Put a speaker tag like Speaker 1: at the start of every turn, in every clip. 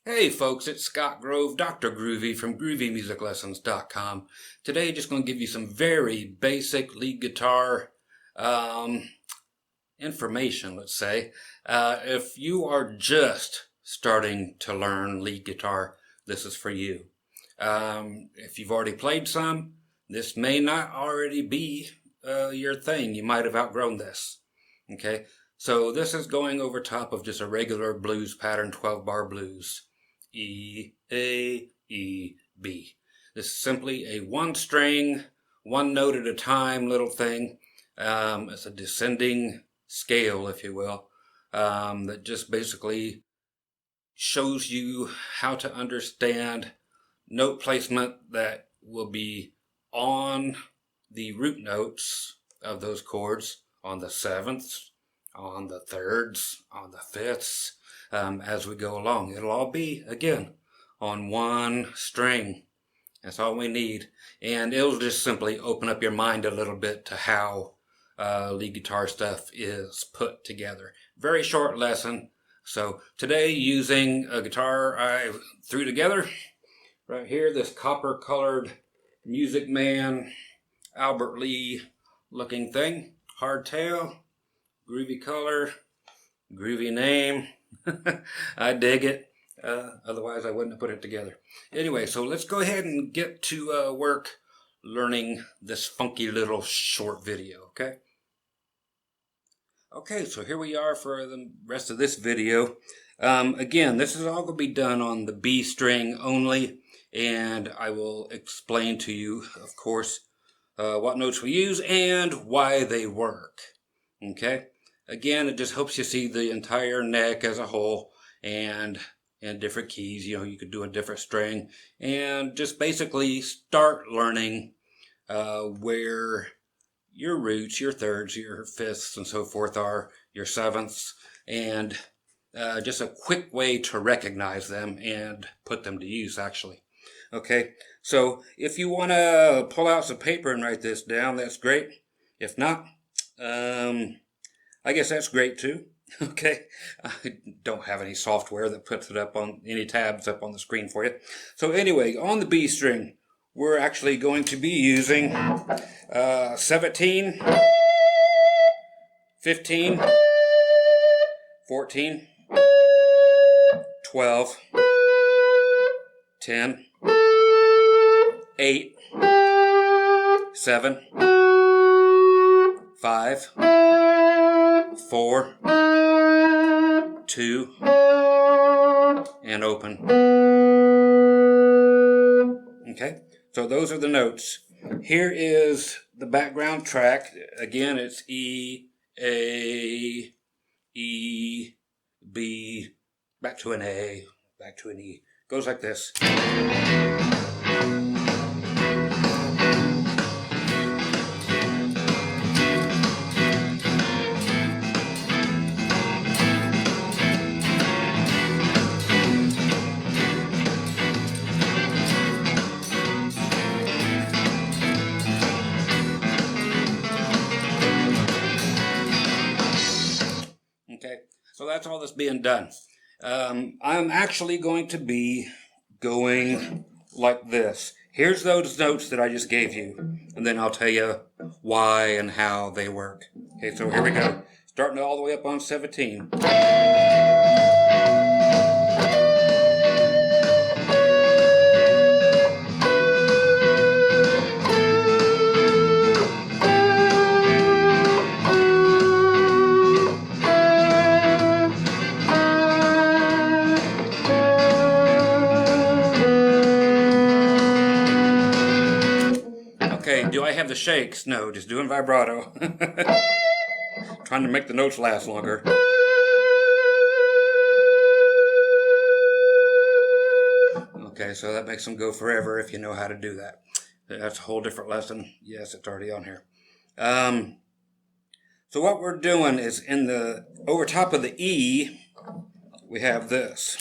Speaker 1: Hey folks, it's Scott Grove, Dr. Groovy from GroovyMusicLessons.com. Today just going to give you some very basic lead guitar information, let's say. If you are just starting to learn lead guitar, this is for you. If you've already played some, this may not already be your thing. You might have outgrown this. Okay, so this is going over top of just a regular blues pattern, 12-bar blues. E, A, E, B. This is simply a one string, one note at a time little thing. It's a descending scale, if you will, that just basically shows you how to understand note placement that will be on the root notes of those chords, on the sevenths, on the thirds, on the fifths, as we go along. It'll all be, again, on one string. That's all we need. And it'll just simply open up your mind a little bit to how lead guitar stuff is put together. Very short lesson. So today, using a guitar I threw together, right here, this copper-colored Music Man, Albert Lee looking thing. Hardtail, groovy color, groovy name. I dig it. Otherwise I wouldn't have put it together. Anyway, so let's go ahead and get to work learning this funky little short video, okay? Okay, so here we are for the rest of this video. Again, this is all going to be done on the B string only, and I will explain to you, of course, what notes we use and why they work, okay? Again, it just helps you see the entire neck as a whole and in different keys. You know, you could do a different string and just basically start learning where your roots, your thirds, your fifths, and so forth are, your sevenths, and just a quick way to recognize them and put them to use, actually. Okay, so if you want to pull out some paper and write this down, that's great. If not, I guess that's great too. Okay, I don't have any software that puts it up on any tabs up on the screen for you. So anyway, on the B string, we're actually going to be using 17, 15, 14, 12, 10, 8, 7, 5, 4, 2, and open. Okay, so those are the notes. Here is the background track. Again, it's E, A, E, B, back to an A, back to an E. Goes like this. Okay, so that's all that's being done. I'm actually going to be going like this. Here's those notes that I just gave you, and then I'll tell you why and how they work. Okay, so here we go. Starting all the way up on 17. Okay, do I have the shakes? No, just doing vibrato. Trying to make the notes last longer. Okay, so that makes them go forever if you know how to do that. That's a whole different lesson. Yes, it's already on here. So what we're doing is over top of the E, we have this.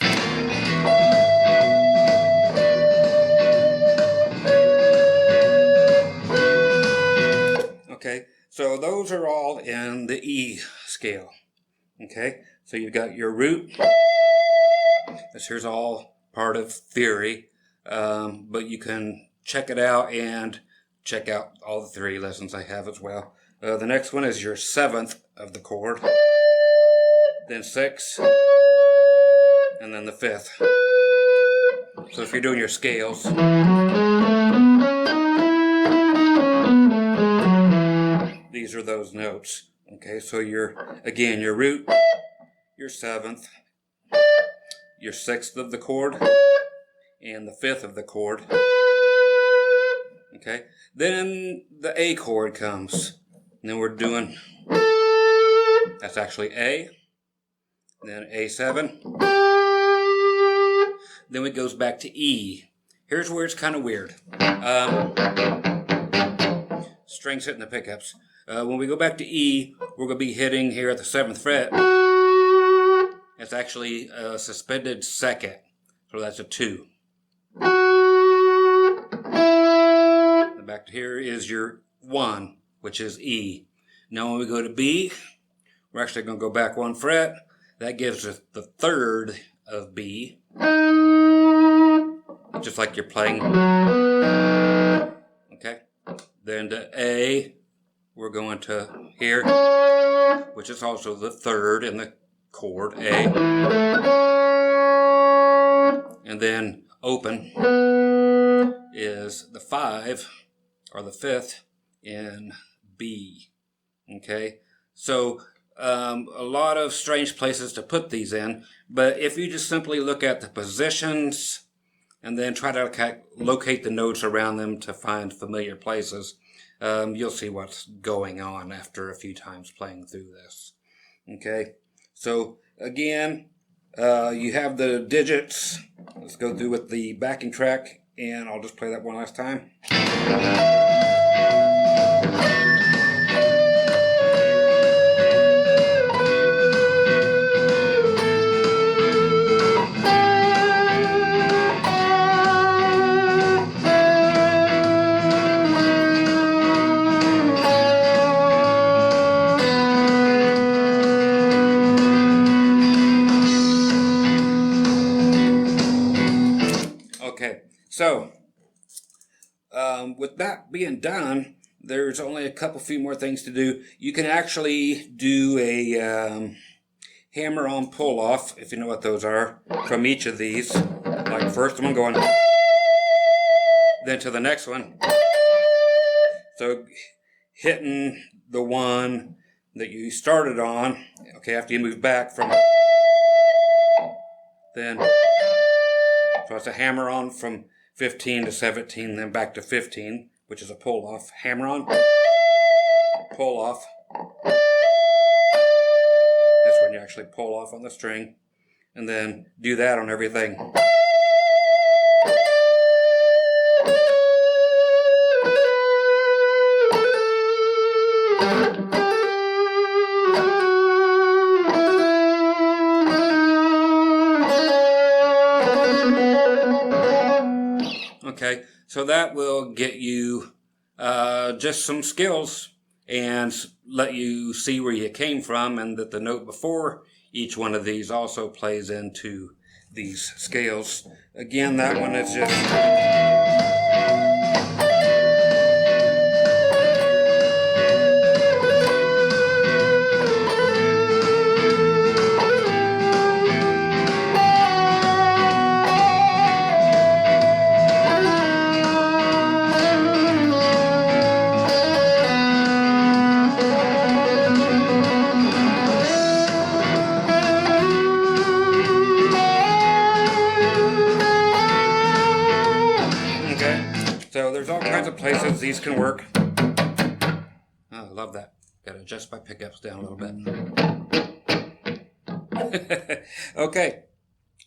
Speaker 1: Okay, so those are all in the E scale. Okay, so you've got your root. This here's all part of theory, but you can check it out and check out all the theory lessons I have as well. The next one is your 7th of the chord, then 6, and then the 5th. So if you're doing your scales, these are those notes. Okay, so again, your root, your 7th, your 6th of the chord, and the 5th of the chord. Okay, then the A chord comes. And then we're doing, that's actually A, then A7, then it goes back to E. Here's where it's kind of weird. Strings hitting the pickups. When we go back to E, we're going to be hitting here at the 7th fret. It's actually a suspended 2nd, so that's a 2. And back to here is your 1, which is E. Now when we go to B, we're actually going to go back 1 fret. That gives us the 3rd of B. Just like you're playing. Okay. Then to A, we're going to here, which is also the 3rd in the chord A. And then open is the 5 or the 5th in B. Okay, so a lot of strange places to put these in, but if you just simply look at the positions and then try to locate the notes around them to find familiar places, you'll see what's going on after a few times playing through this. Okay, so again, you have the digits. Let's go through with the backing track, and I'll just play that one last time. Okay, so with that being done, there's only a few more things to do. You can actually do a hammer-on pull-off, if you know what those are, from each of these. Like first one going, then to the next one. So hitting the one that you started on, okay, after you move back from, then, so it's a hammer-on from 15 to 17, then back to 15, which is a pull-off. Hammer-on, pull-off. That's when you actually pull off on the string, and then do that on everything. Okay, so that will get you just some skills and let you see where you came from, and that the note before each one of these also plays into these scales. Again, that one is just... So there's all kinds of places these can work. Oh, I love that. Got to adjust my pickups down a little bit. Okay,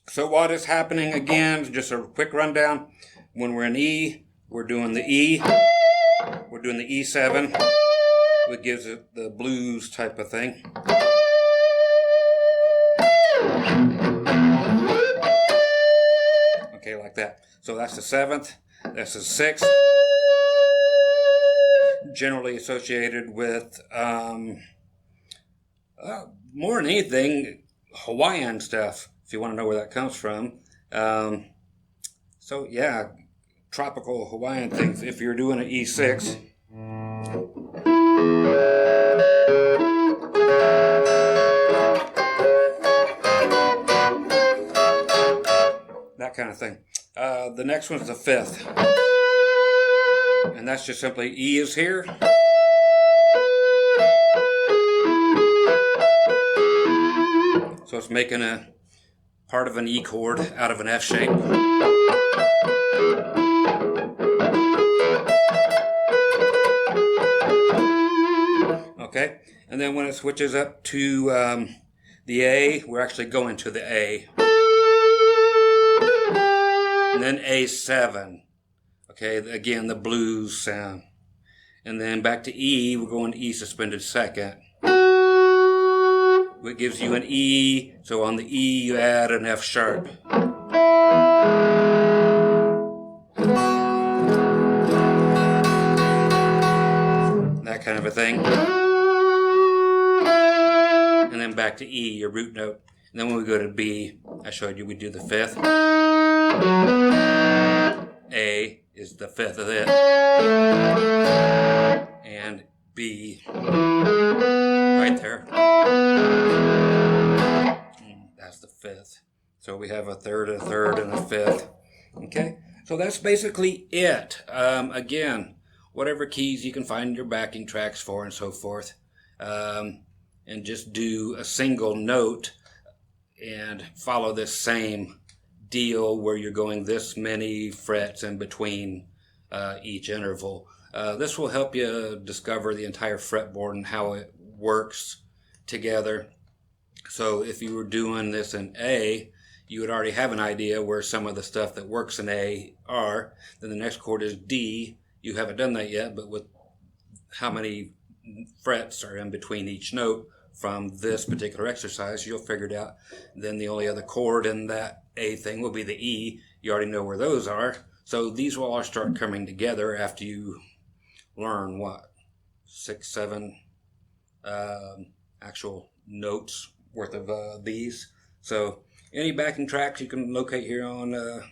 Speaker 1: so what is happening again, just a quick rundown. When we're in E, we're doing the E. We're doing the E7, which gives it the blues type of thing. Okay, like that. So that's the 7th. That's the 6th, generally associated with, more than anything, Hawaiian stuff, if you want to know where that comes from. So yeah, tropical Hawaiian things. If you're doing an E6, that kind of thing. The next one's the fifth, and that's just simply E is here, so it's making a part of an E chord out of an F shape. Okay, and then when it switches up to the A, we're actually going to the A. And then A7. Okay, again, the blues sound. And then back to E, we're going to E suspended second. It gives you an E, so on the E you add an F sharp. That kind of a thing. And then back to E, your root note. And then when we go to B, I showed you we do the fifth. A is the fifth of it. And B, right there. That's the fifth. So we have a third, and a fifth. Okay, so that's basically it. Again, whatever keys you can find your backing tracks for and so forth. And just do a single note and follow this same deal where you're going this many frets in between each interval. This will help you discover the entire fretboard and how it works together. So if you were doing this in A, you would already have an idea where some of the stuff that works in A are. Then the next chord is D. You haven't done that yet, but with how many frets are in between each note from this particular exercise, you'll figure it out. Then the only other chord in that A thing will be the E. You already know where those are. So these will all start coming together after you learn, what, 6, 7 actual notes worth of these. So any backing tracks you can locate here on the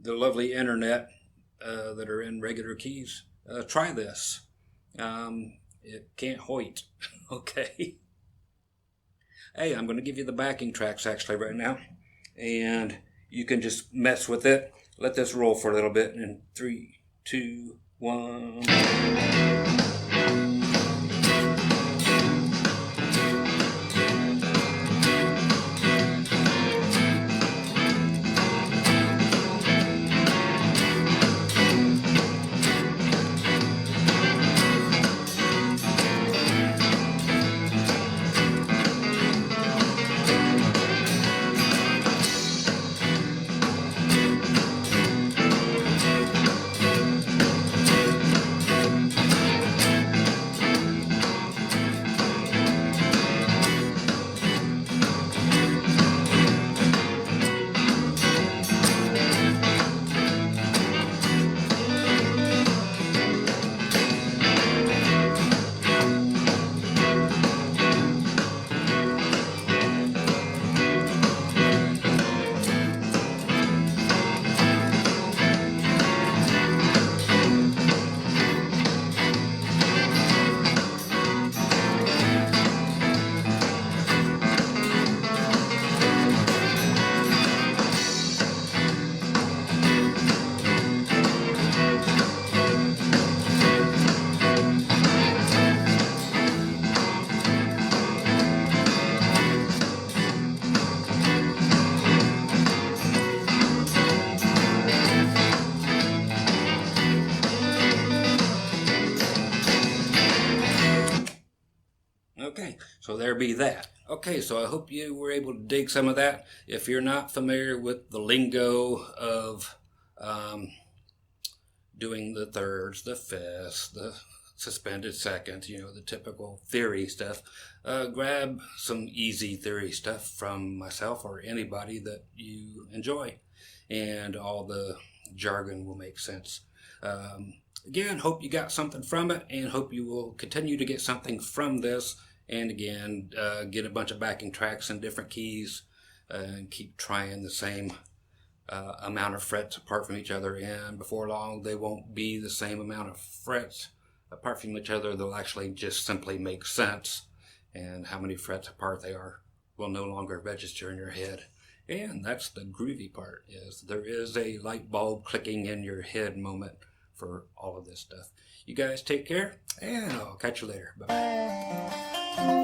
Speaker 1: lovely internet that are in regular keys, try this. It can't hoit. Okay. Hey, I'm going to give you the backing tracks actually right now, and you can just mess with it. Let this roll for a little bit. In 3, 2, 1. Okay, so there be that. Okay, so I hope you were able to dig some of that. If you're not familiar with the lingo of doing the thirds, the fifths, the suspended seconds, the typical theory stuff, grab some easy theory stuff from myself or anybody that you enjoy, and all the jargon will make sense. Again, hope you got something from it, and hope you will continue to get something from this. And again, get a bunch of backing tracks in different keys, and keep trying the same amount of frets apart from each other, and before long they won't be the same amount of frets apart from each other. They'll actually just simply make sense, and how many frets apart they are will no longer register in your head. And that's the groovy part, is there is a light bulb clicking in your head moment for all of this stuff. You guys take care, and I'll catch you later. Bye-bye.